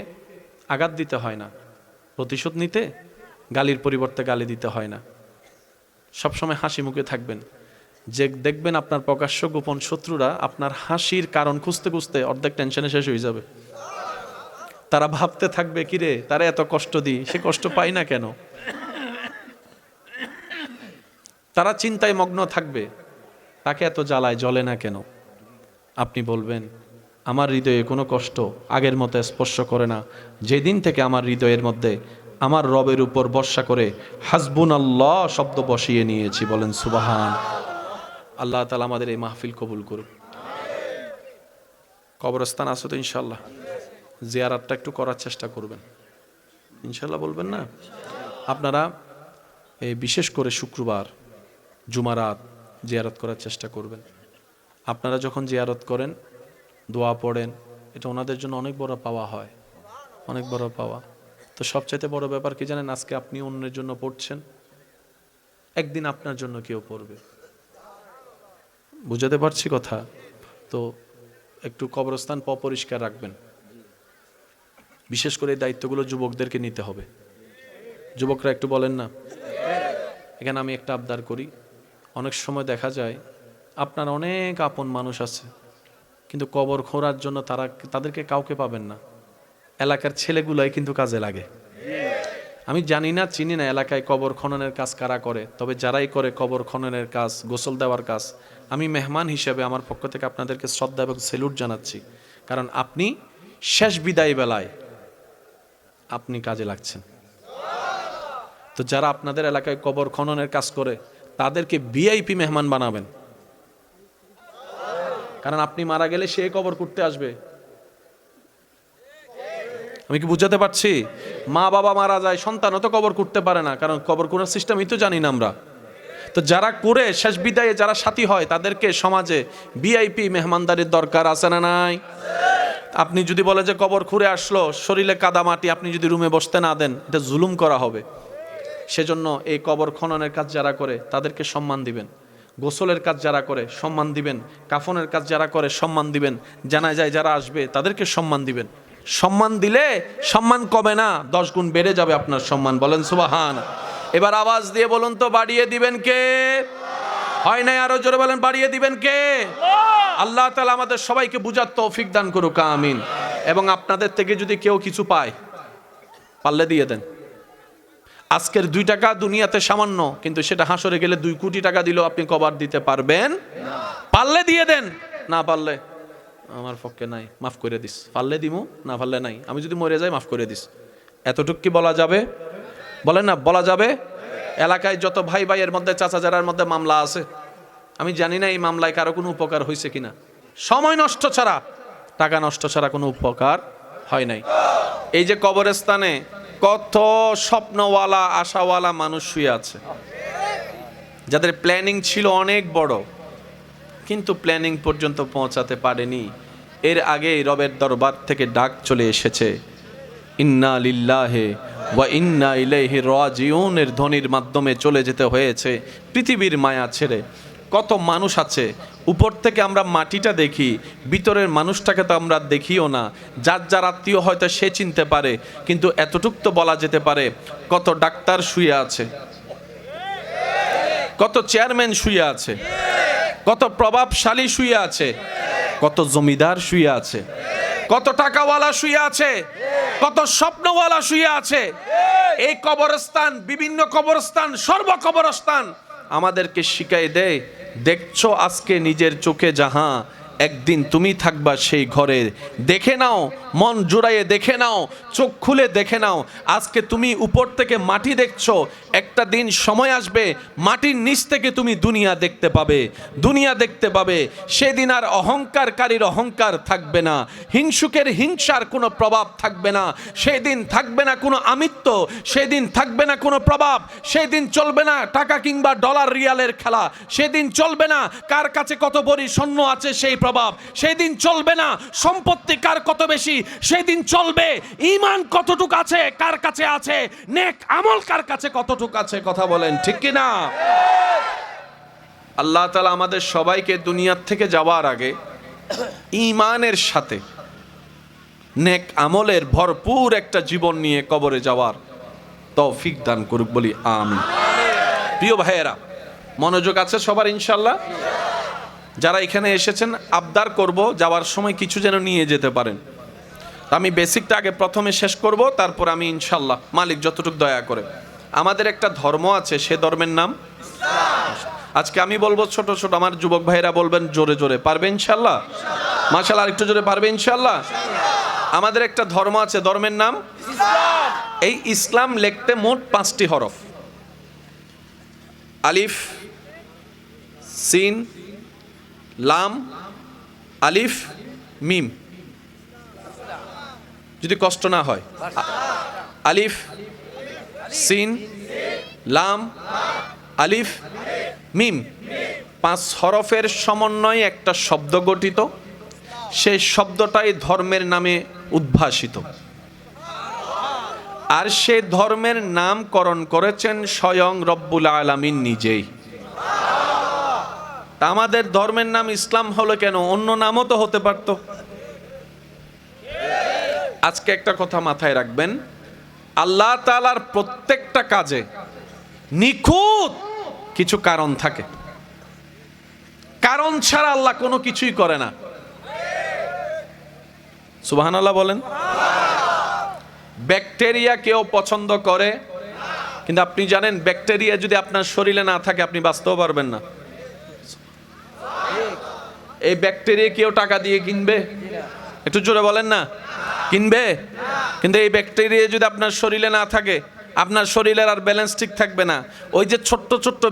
আঘাত দিতে হয় না, প্রতিশোধ নিতে গালির পরিবর্তে গালি দিতে হয় না। সবসময় হাসি মুখে থাকবেন। যে দেখবেন আপনার প্রকাশ্য গোপন শত্রুরা আপনার হাসির কারণ খুঁজতে খুঁজতে অর্ধেক টেনশনে শেষ হয়ে যাবে। তারা ভাবতে থাকবে, কিরে তারা এত কষ্ট দিই, সে কষ্ট পায় না কেন? তারা চিন্তায় মগ্ন থাকবে, তাকে এত জ্বালায় জ্বলে না কেন? আপনি বলবেন, আমার হৃদয়ে কোনো কষ্ট আগের মতো স্পর্শ করে না, যেদিন থেকে আমার হৃদয়ের মধ্যে আমার রবের উপর ভরসা করে হাসবুনাল্লাহ শব্দ বসিয়ে নিয়েছি। বলেন সুবহান। আল্লাহ তাআলা আমাদের এই মাহফিল কবুল করুন। কবরস্থান আছে তো ইনশাল্লাহ, জিয়ারতটা একটু করার চেষ্টা করবেন ইনশাল্লাহ। বলবেন না? আপনারা এই বিশেষ করে শুক্রবার, জুমারাত জিয়ারত করার চেষ্টা করবেন। আপনারা যখন জিয়ারত করেন, দোয়া পড়েন, এটা ওনাদের জন্য অনেক বড় পাওয়া হয়, অনেক বড় পাওয়া। তো সবচাইতে বড় ব্যাপার কি জানেন? আজকে আপনি অন্যের জন্য পড়ছেন, একদিন আপনার জন্য কেউ পড়বে। বুঝাতে পারছি কথা? তো একটু কবরস্থান পরিষ্কার রাখবেন। বিশেষ করে এই দায়িত্বগুলো যুবকদেরকে নিতে হবে। যুবকরা একটু বলেন না। এখানে আমি একটা আবদার করি, অনেক সময় দেখা যায় আপনার অনেক আপন মানুষ আছে, কিন্তু কবর খোঁড়ার জন্য তাদেরকে কাউকে পাবেন না। এলাকার ছেলেগুলাই কিন্তু কাজে লাগে। আমি জানি না, চিনি না এলাকায় কবর খননের কাজ কারা করে, তবে যারাই করে কবর খননের কাজ, গোসল দেওয়ার কাজ, আমি মেহমান হিসেবে আমার পক্ষ থেকে আপনাদেরকে শ্রদ্ধা এবং স্যালুট জানাচ্ছি। কারণ আপনি শেষ বিদায় বেলায় আপনি কাজে লাগছেন। তো যারা আপনাদের এলাকায় কবর খননের কাজ করে তাদেরকে ভিআইপি মেহমান বানাবেন, কারণ আপনি মারা গেলে সে কবর করতে আসবে। আমি কি বুঝাতে পারছি? মা বাবা মারা যায়, সন্তানও তো কবর করতে পারে না, কারণ কবর করার সিস্টেমই তো জানি না আমরা। তো যারা করে শেষ বিদায়ে যারা সাথী হয় তাদেরকে সমাজে ভিআইপি মেহমানদারির দরকার আছে না নাই? আপনি যদি বলে যে কবর খুঁড়ে আসলো, শরীরে কাদা মাটি, আপনি যদি রুমে বসতে না দেন, এটা জুলুম করা হবে। সেজন্য এই কবর খননের কাজ যারা করে তাদেরকে সম্মান দিবেন, গোসলের কাজ যারা করে সম্মান দিবেন, কাফনের কাজ যারা করে সম্মান দিবেন, জানাজায় যারা আসবে তাদেরকে সম্মান দিবেন। সম্মান দিলে সম্মান কমে না, 10 গুণ বেড়ে যাবে আপনার সম্মান। বলেন সুবহান। এবার আওয়াজ দিয়ে বলুন তো, বাড়িয়ে দিবেন কে? হয় নাই, আরো জোরে বলেন, বাড়িয়ে দিবেন কে? আল্লাহ তাআলা আমাদের সবাইকে বুঝার তৌফিক দান করুক, আমিন। এবং আপনাদের থেকে যদি কেউ কিছু পায়, পারলে দিয়ে দেন। আজকের 2 টাকা দুনিয়াতে সামান্য, কিন্তু সেটা হাসরে গেলে 2 কোটি টাকা দিলেও আপনি কভার দিতে পারবেন না। পারলে দিয়ে দেন, না পারলে আমার পক্ষে নাই, মাফ করে দিস। পারলে দিমু, না পারলে নাই। আমি যদি মরে যাই মাফ করে দিস। এতটুকু কি বলা যাবে? বলেন না, বলা যাবে? এলাকায় যত ভাই ভাইয়ের মধ্যে, চাচা যারার মধ্যে মামলা আছে, আমি জানি না এই মামলায় কারো কোনো উপকার হয়েছে কিনা। সময় নষ্ট ছাড়া, টাকা নষ্ট ছাড়া কোনো উপকার হয় নাই। এই যে কবরস্থানে কত স্বপ্নওয়ালা আশাওয়ালা মানুষ শুয়ে আছে, যাদের প্ল্যানিং ছিল অনেক বড়, কিন্তু প্ল্যানিং পর্যন্ত পৌঁছাতে পারেনি। এর আগেই রবের দরবার থেকে ডাক চলে এসেছে, ইন্না লিল্লাহি ওয়া ইন্না ইলাইহি রাজিউন এর ধ্বনির মাধ্যমে চলে যেতে হয়েছে পৃথিবীর মায়া ছেড়ে। কত মানুষ আছে, উপর থেকে আমরা মাটিটা দেখি, ভিতরের মানুষটাকে তো আমরা দেখিও না। যার যার আত্মীয় হয়তো সে চিনতে পারে, কিন্তু এতটুক তো বলা যেতে পারে, কত ডাক্তার শুয়ে আছে, কত চেয়ারম্যান শুয়ে আছে, কত প্রভাবশালী শুয়ে আছে, কত জমিদার শুয়ে আছে, কত টাকাওয়ালা শুয়ে আছে, কত স্বপ্নওয়ালা শুয়ে আছে। এই কবরস্থান, বিভিন্ন কবরস্থান, সর্ব কবরস্থান আমাদেরকে শিখাই দেয়, দেখছো আজকে নিজের চোখে যাহা, একদিন তুমি থাকবা সেই ঘরে। দেখে নাও, মন জুড়াইয়ে দেখে নাও, চোখ খুলে দেখে নাও। আজকে তুমি উপর থেকে মাটি দেখছো, একটা দিন সময় আসবে মাটির নিচ থেকে তুমি দুনিয়া দেখতে পাবে, দুনিয়া দেখতে পাবে। সেদিন আর অহংকারকারীর অহংকার থাকবে না, হিংসুকের হিংসার কোনো প্রভাব থাকবে না, সেদিন থাকবে না কোনো আমিত্ব, সেদিন থাকবে না কোনো প্রভাব, সেদিন চলবে না টাকা কিংবা ডলার রিয়ালের খেলা, সেদিন চলবে না কার কাছে কত বড়ি স্বর্ণ আছে সেই প্রভাব, সেদিন চলবে না সম্পত্তি কার কত বেশি, সেদিন চলবে ঈমান কতটুকু আছে কার কাছে আছে, নেক আমল কার কাছে কতটুকু আছে। কথা বলেন ঠিক কি না? আল্লাহ তাআলা আমাদের সবাইকে দুনিয়ার থেকে যাওয়ার আগে ঈমানের সাথে নেক আমলের ভরপুর একটা জীবন নিয়ে কবরে যাওয়ার তৌফিক দান করুক, বলি আমিন। প্রিয় ভাইয়েরা, মনোযোগ আছে সবার ইনশাআল্লাহ? যারা এখানে এসেছেন, আবদার করব যাওয়ার সময় কিছু যেন নিয়ে যেতে পারেন। আমি বেসিকটা আগে প্রথমে শেষ করব, তারপর আমি ইনশাআল্লাহ মালিক যতটুকু দয়া করে। আমাদের একটা ধর্ম আছে, সে ধর্মের নাম ইসলাম। আজকে আমি বলবো ছোট ছোট, আমার যুবক ভাইরা বলবেন জোরে জোরে, পারবে ইনশাআল্লাহ? মাশাআল্লাহ, আরেকটু জোরে, পারবে ইনশাআল্লাহ? আমাদের একটা ধর্ম আছে, ধর্মের নাম ইসলাম। এই ইসলাম লিখতে মোট 5টি হরফ, আলিফ, সিন, লাম, আলিফ, মিম। যদি কষ্ট না হয়, আলিফ, সিন, লাম, আলিফ, মিম, 5 হরফের সমন্বয়ে একটা শব্দ গঠিত। সেই শব্দটাই ধর্মের নামে উদ্ভাসিত, আর সে ধর্মের নামকরণ করেছেন স্বয়ং রব্বুল আলামিন নিজেই। তা আমাদের ধর্মের নাম ইসলাম হলো কেন? অন্য নামও তো হতে পারত। আজকে একটা কথা মাথায় রাখবেন, আল্লাহ তাআলার প্রত্যেকটা কাজে নিখুঁত কিছু কারণ থাকে। কারণ ছাড়া আল্লাহ কোনো কিছুই করে না। সুবহানাল্লাহ বলেন। ব্যাকটেরিয়া কেউ পছন্দ করে, কিন্তু আপনি জানেন ব্যাকটেরিয়া যদি আপনার শরীরে না থাকে আপনি বাঁচতেও পারবেন না। এই ব্যাকটেরিয়া কেউ টাকা দিয়ে কিনবে? একটু জোরে বলেন না, কিনবে? কিন্তু এই ব্যাকটেরিয়া যদি আপনার শরীরে না থাকে আপনার শরীরের আর ব্যালেন্স ঠিক থাকবে না। ওই যে ছোট্ট ছোট্ট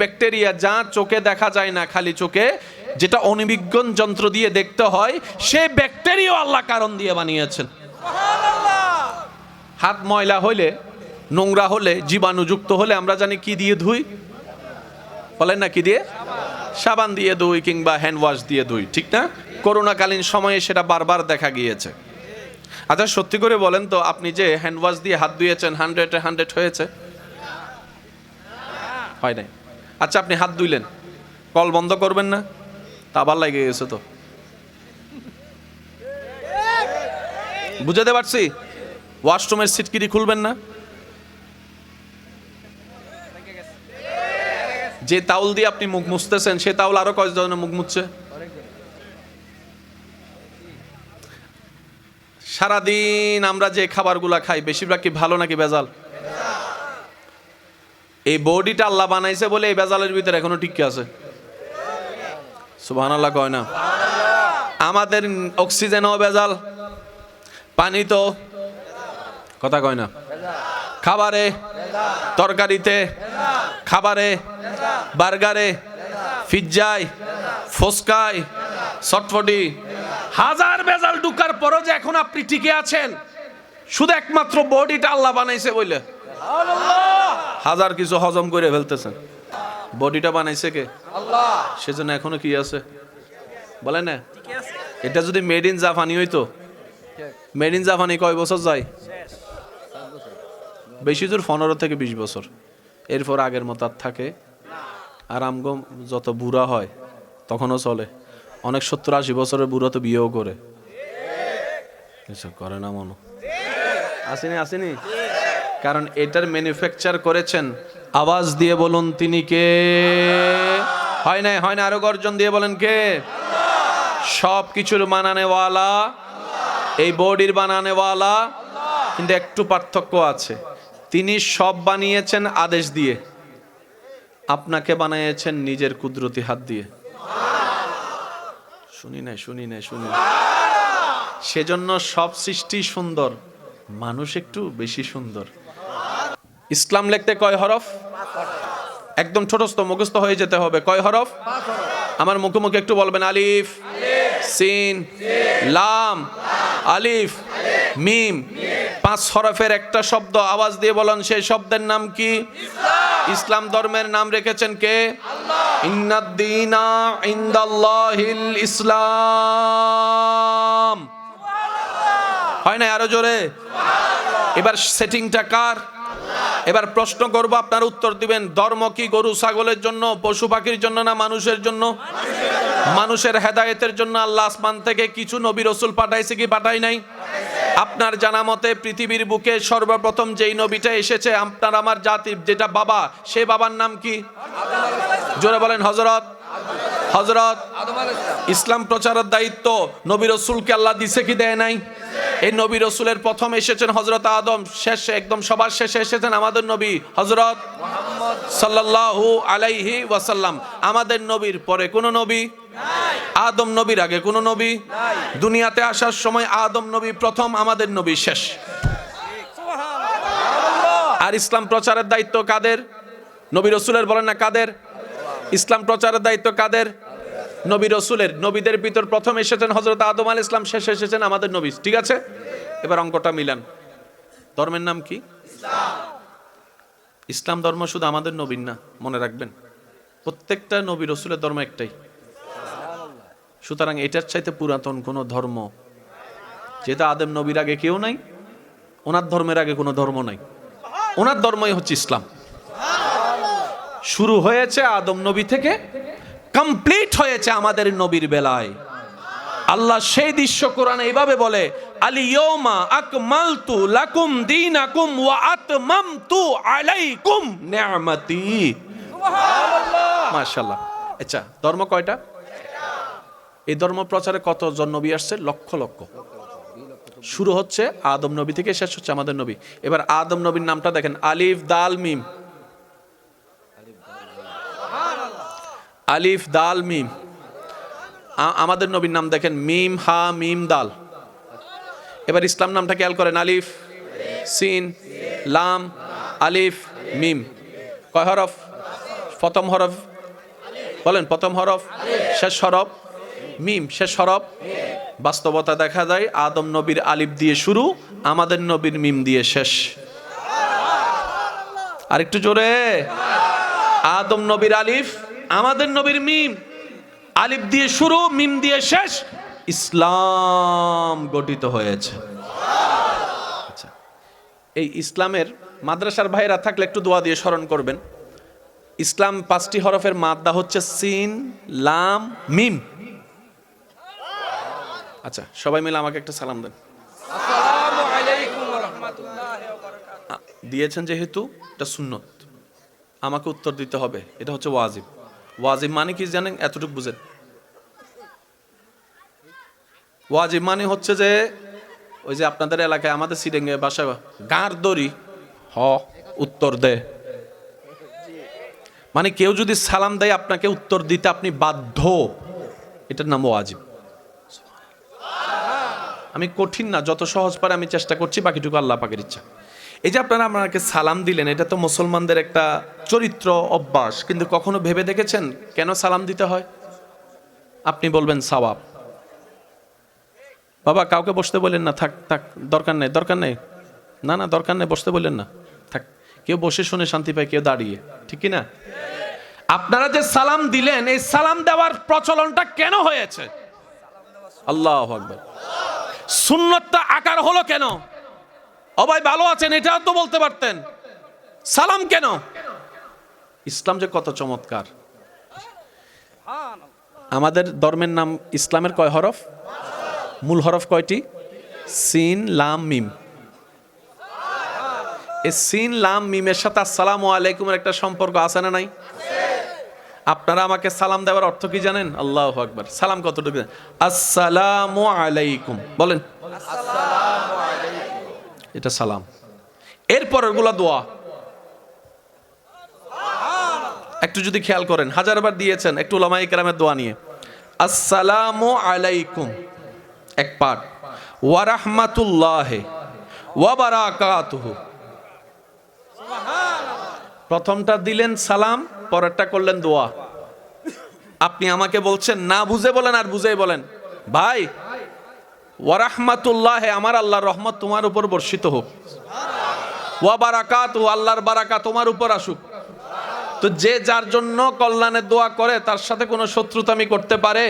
ব্যাকটেরিয়া যা চোখে দেখা যায় না, খালি চোখে, যেটা অণুবীক্ষণ যন্ত্র দিয়ে দেখতে হয়, সেই ব্যাকটেরিয়া আল্লাহ কারণ দিয়ে বানিয়েছেন। হাত ময়লা হলে, নোংরা হলে, জীবাণুযুক্ত হলে আমরা জানি কি দিয়ে ধুই? বলেন না, কি দিয়ে? সাবান দিয়ে ধুই কিংবা হ্যান্ড ওয়াশ দিয়ে ধুই, ঠিক না? করোনাকালীন সময়ে সেটা বারবার দেখা গিয়েছে। আচ্ছা সত্যি করে বলেন তো, আপনি যে হ্যান্ড ওয়াশ দিয়ে হাত ধুয়েছেন 100-এ 100 হয়েছে? হয় নাই। আচ্ছা আপনি হাত ধুইলেন, কল বন্ধ করবেন না? তা আবার লেগে গেছে তো। বুঝাতে পারছি? ওয়াশরুমের সিটকিরি খুলবেন না? যে তাওল দিয়ে আপনি মুখ মুছতেছেন সে তাওল আরো কয়েকজনের মুখ মুছছে। সারাদিন আমরা যে খাবারগুলা খাই বেশিরভাগ কি ভালো নাকি ভেজাল? এই বডিটা আল্লাহ বানাইছে বলে এই ভেজালের ভিতরে এখনো টিকে আছে। সুবহানাল্লাহ কয় না? আমাদের অক্সিজেনও ভেজাল, পানি তো, কথা কয় না, খাবারে, তরকারিতে, খাবারে, বার্গারে, পিজ্জায়, ফুচকায়, চটপটি, হাজার ভেজাল ঢুকার পরও যে এখন আপনি টিকে আছেন শুধু একমাত্র বডিটা আল্লাহ বানাইছে বলে। হাজার কিছু হজম করে ফেলতেছেন, বডিটা বানাইছে কে? আল্লাহ। সেজন্য এখনো কি আছে বলেন না? এটা যদি মেড ইন জাপানি হইতো, মেড ইন জাপানি কয় বছর যায়? বেশি জোর 15 থেকে 20 বছর। এরপর আগের মতো আর থাকে। আর আমগো যত বুড়া হয় তখনও চলে। অনেক 70-80 বছরের বুড়া তো বিয়েও করে। এসব করে না মনো? আসেনি আসেনি? কারণ এটার ম্যানুফ্যাকচার করেছেন। আওয়াজ দিয়ে বলুন তিনি কে? হয় না, হয় না, আরো গর্জন দিয়ে বলেন কে? সব কিছুর বানানেওয়ালা, এই বডির বানানেওয়ালা। কিন্তু একটু পার্থক্য আছে, তিনি সব বানিয়েছেন আদেশ দিয়ে, আপনাকে বানিয়েছেন নিজের কুদরতি হাত দিয়ে। শুনি নাই, শুনি নাই, শুনি। সেজন্য সব সৃষ্টি সুন্দর, মানুষ একটু বেশি সুন্দর। ইসলাম লিখতে কয় হরফ? একদম ছোটস্থ মুখস্থ হয়ে যেতে হবে। কয় হরফ? আমার মুখে মুখে একটু বলবেন। আলিফ, সিন, লাম, আলিফ, মিম। 5 হরফের একটা শব্দ। আওয়াজ দিয়ে বলেন সেই শব্দের নাম কি? ইসলাম ধর্মের নাম রেখেছেন কে? আল্লাহ। ইন্নাদ-দীনা ইনদাল্লাহিল ইসলাম। হয় না? আরো জোরে। এবার সেটিংটা কার? এবার প্রশ্ন করব, আপনারা উত্তর দিবেন। ধর্ম কি গরু ছাগলের জন্য, পশু পাখির জন্য, না মানুষের জন্য? মানুষের হেদায়েতের জন্য আল্লাহ আসমান থেকে কিছু নবী রাসূল পাঠাইছে কি পাঠাই নাই? আপনার জানা মতে পৃথিবীর বুকে সর্বপ্রথম যেই নবীটা এসেছে আপনার আমার জাতির, যেটা বাবা, সেই বাবার নাম কি? জোরে বলেন। হযরত হযরত ইসলাম প্রচারের দায়িত্ব নবী রাসূলকে আল্লাহ দিছে কি দেয় নাই? এই নবী রাসূলের প্রথম এসেছেন হযরত আদম, শেষে একদম সবার শেষে এসেছেন আমাদের নবী হযরত মুহাম্মদ সাল্লাল্লাহু আলাইহি ওয়াসাল্লাম। আমাদের নবীর পরে কোন নবী নাই। আদম নবীর আগে কোন নবী নাই। দুনিয়াতে আসার সময় আদম নবী প্রথম, আমাদের নবী শেষ। সুবহানাল্লাহ। আর ইসলাম প্রচারের দায়িত্ব কাদের? নবী রাসূলের। বলেন না কাদের? ইসলাম প্রচারের দায়িত্ব কাদের? নবী রাসূলের। নবীদের ভিতর প্রথম এসেছেন হযরত আদম আলাইহিস সালাম, শেষে এসেছেন আমাদের নবী। ঠিক আছে? এবার অঙ্কটা মিলান। ধর্মের নাম কি? ইসলাম। ইসলাম ধর্ম শুধু আমাদের নবীর না, মনে রাখবেন। প্রত্যেকটা নবী রাসূলের ধর্ম একটাই। সুতরাং এটার চাইতে পুরাতন কোন ধর্ম, যেটা আদম নবীর আগে কেউ নাই, ওনার ধর্মের আগে কোনো ধর্ম নাই। ওনার ধর্মই হচ্ছে ইসলাম। শুরু হয়েছে আদম নবী থেকে, কমপ্লিট হয়েছে আমাদের নবীর বেলায়। আল্লাহ সেই দৃশ্য কোরআনে এইভাবে বলে, আল-ইয়াওমা আকমালতু লাকুম দীনাকুম ওয়া আতমামতু আলাইকুম নি'মাতি। সুবহানাল্লাহ, মাশাআল্লাহ। আচ্ছা, ধর্ম কয়টা? এই ধর্ম প্রচারে কতজন নবী আসছে? লক্ষ লক্ষ। শুরু হচ্ছে আদম নবী থেকে, শেষ হচ্ছে আমাদের নবী। এবার আদম নবীর নামটা দেখেন, আলিফ দাল মিম। আলিফ দাল মিম। আমাদের নবীর নাম দেখেন, মিম হা মিম দাল। এবার ইসলাম নামটা খেয়াল করেন, আলিফ সিন লাম আলিফ মিম। কয় হরফ? প্রথম হরফ বলেন, প্রথম হরফ। শেষ হরফ মিম, শেষ হরফ। বাস্তবতা দেখা যায় আদম নবীর আলিফ দিয়ে শুরু, আমাদের নবীর মিম দিয়ে শেষ। আরেকটু জোরে, আদম নবীর আলিফ, আমাদের নবীর মিম। আলিফ দিয়ে শুরু, মিম দিয়ে শেষ, ইসলাম গঠিত হয়েছে। আচ্ছা, এই ইসলামের মাদ্রাসার ভাইরা থাকলে একটু দোয়া দিয়ে স্মরণ করবেন। ইসলাম 5টি হরফের মাদ্দা হচ্ছে সিন লাম মিম। আচ্ছা, সবাই মিলে আমাকে একটা সালাম দেন। আসসালামু আলাইকুম ওয়া রাহমাতুল্লাহি ওয়া বারাকাতুহু। দিয়েছেন যেহেতু এটা সুন্নত, আমাকে উত্তর দিতে হবে। এটা হচ্ছে ওয়াজিব। ওয়াজিব মানে কি জানেন? এতটুকু বুঝেন। ওয়াজিব মানে হচ্ছে যে ওই যে আপনাদের এলাকায় আমাদের সিডেঙ্গে বাসায় গাঁর দড়ি হ উত্তর দে, মানে কেউ যদি সালাম দেয় আপনাকে উত্তর দিতে আপনি বাধ্য, এটার নাম ওয়াজিব। আমি কঠিন না, যত সহজ পারে আমি চেষ্টা করছি, বাকিটুকু আল্লাহ পাকের ইচ্ছা। এই যে আপনারা আমাকে সালাম দিলেন, এটা তো মুসলমানদের একটা চরিত্র অভ্যাস, কিন্তু কখনো ভেবে দেখেছেন কেন সালাম দিতে হয়? আপনি বলবেন সওয়াব। বাবা কাউকে বসতে বললেন না, থাক থাক দরকার নেই, দরকার নেই, না না দরকার নেই, বসতে বললেন না, থাক। কেউ বসে শুনে শান্তি পায়, কেউ দাঁড়িয়ে, ঠিক কি না? আপনারা যে সালাম দিলেন, এই সালাম দেওয়ার প্রচলনটা কেন হয়েছে? আল্লাহু আকবার। সুন্নতটা আকার হলো কেন? ও ভাই ভালো আছেন, এটাও তো বলতে পারতেন। সালাম কেন? ইসলাম যে কত চমৎকার। আমাদের ধর্মের নাম ইসলামের কয় হরফ? মূল হরফ কয়টি? সিন লাম মিম। এই সিন লাম মিমের সাথে আসসালামু আলাইকুমের একটা সম্পর্ক আছে না নাই? আপনারা আমাকে সালাম দেওয়ার অর্থ কি জানেন? আল্লাহু আকবার। সালাম কতটুকু? আসসালামু আলাইকুম বলেন, আসসালামু আলাইকুম, এটা সালাম। এরপরের গুলা দোয়া। একটু যদি খেয়াল করেন, হাজারবার দিয়েছেন, একটু উলামায়ে কেরামের দোয়া নিয়ে। আসসালামু আলাইকুম এক পাঠ, ওয়া রাহমাতুল্লাহি ওয়া বারাকাতুহু। প্রথমটা দিলেন সালাম, পরেরটা করলেন দোয়া। আপনি আমাকে বলছেন না বুঝে বলেন আর বুঝেই বলেন, ভাই ওয়া রাহমাতুল্লাহি, আমার আল্লাহর রহমত তোমার উপর বর্ষিত হোক, ওয়া বারাকাতুহু, আল্লাহর বারাকা তোমার উপর আসুক। তো যে যার জন্য কল্যাণের দোয়া করে তার সাথে কোনো শত্রুতামি করতে পারে?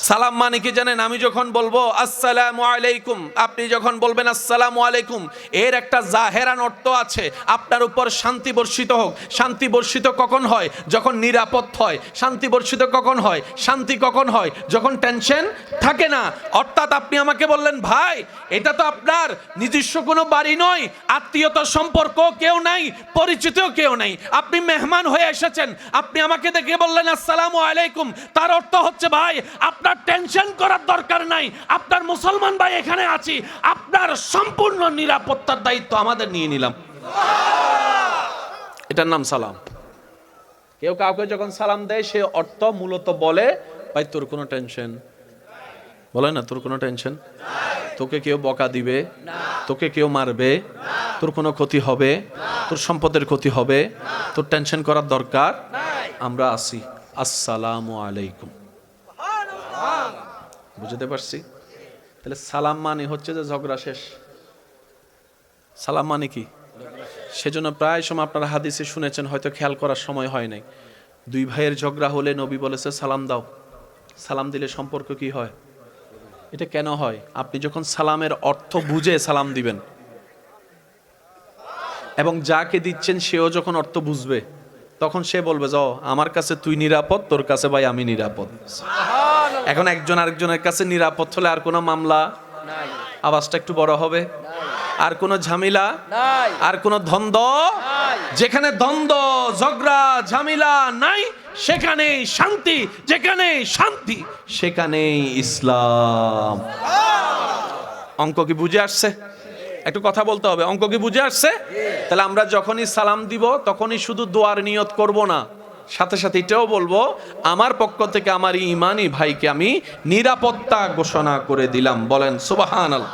সালাম মানে কি জানেন? আমি যখন বলবো আসসালামু আলাইকুম, আপনি যখন বলবেন আসসালামু আলাইকুম, এর একটা জাহেরান অর্থ আছে, আপনার উপর শান্তি বর্ষিত হোক। শান্তি বর্ষিত কখন হয়? যখন নিরাপদ হয়। শান্তি বর্ষিত কখন হয়? শান্তি কখন হয়? যখন টেনশন থাকে না। অর্থাৎ আপনি আমাকে বললেন, ভাই এটা তো আপনার নিজস্ব কোনো বাড়ি নয়, আত্মীয়তার সম্পর্ক কেউ নাই, পরিচিত কেউ নাই, আপনি মেহমান হয়ে এসেছেন, আপনি আমাকে দেখে বললেন আসসালামু আলাইকুম, তার অর্থ হচ্ছে ভাই আপনার টেনশন করার দরকার নাই, আপনার মুসলমান ভাই এখানে আছি, আপনার সম্পূর্ণ নিরাপত্তার দায়িত্ব আমাদের নিয়ে নিলাম। এটার নাম সালাম। কেউ কাউকে যখন সালাম দেয় সে অর্থ মূলত বলে, ভাই তোর কোনো টেনশন, বলে না তোর কোনো টেনশন, তোকে কেউ বকা দিবে, তোকে কেউ মারবে, তোর কোনো ক্ষতি হবে, তোর সম্পদের ক্ষতি হবে, তোর টেনশন করার দরকার, আমরা আসি। আসসালামু আলাইকুম। বুঝতে পারছি? তাহলে সালাম মানে হচ্ছে যে ঝগড়া শেষ। সালাম মানে কি? সেজন্য প্রায় সময় আপনারা হাদিসে শুনেছেন, হয়তো খেয়াল করার সময় হয় নাই, দুই ভাইয়ের ঝগড়া হলে নবী বলেছে সালাম দাও। সালাম দিলে সম্পর্ক কি হয়? এটা কেন হয়? আপনি যখন সালামের অর্থ বুঝে সালাম দিবেন এবং যাকে দিচ্ছেন সেও যখন অর্থ বুঝবে, তখন সে বলবে যে আমার কাছে তুই নিরাপদ, তোর কাছে ভাই আমি নিরাপদ। এখন একজন আরেকজনের কাছে নিরাপদ হলে আর কোনো মামলা নাই, আওয়াজটা একটু বড় হবে, আর কোনো ঝামেলা, নাই, আর কোনো দ্বন্দ্ব। নাই। যেখানে দ্বন্দ্ব, ঝগড়া, ঝামেলা নাই সেখানেই শান্তি, যেখানে শান্তি সেখানেই ইসলাম। অঙ্ক কি বুঝে আসছে? একটু কথা বলতে হবে, অঙ্ক কি বুঝে আসছে? তাহলে আমরা যখনই সালাম দিব তখনই শুধু দোয়ার নিয়ত করব না, সাথে সাথে এটাও বলবো আমার পক্ষ থেকে আমার ইমানি ভাইকে আমি নিরাপত্তা ঘোষণা করে দিলাম। বলেন সুবহানাল্লাহ।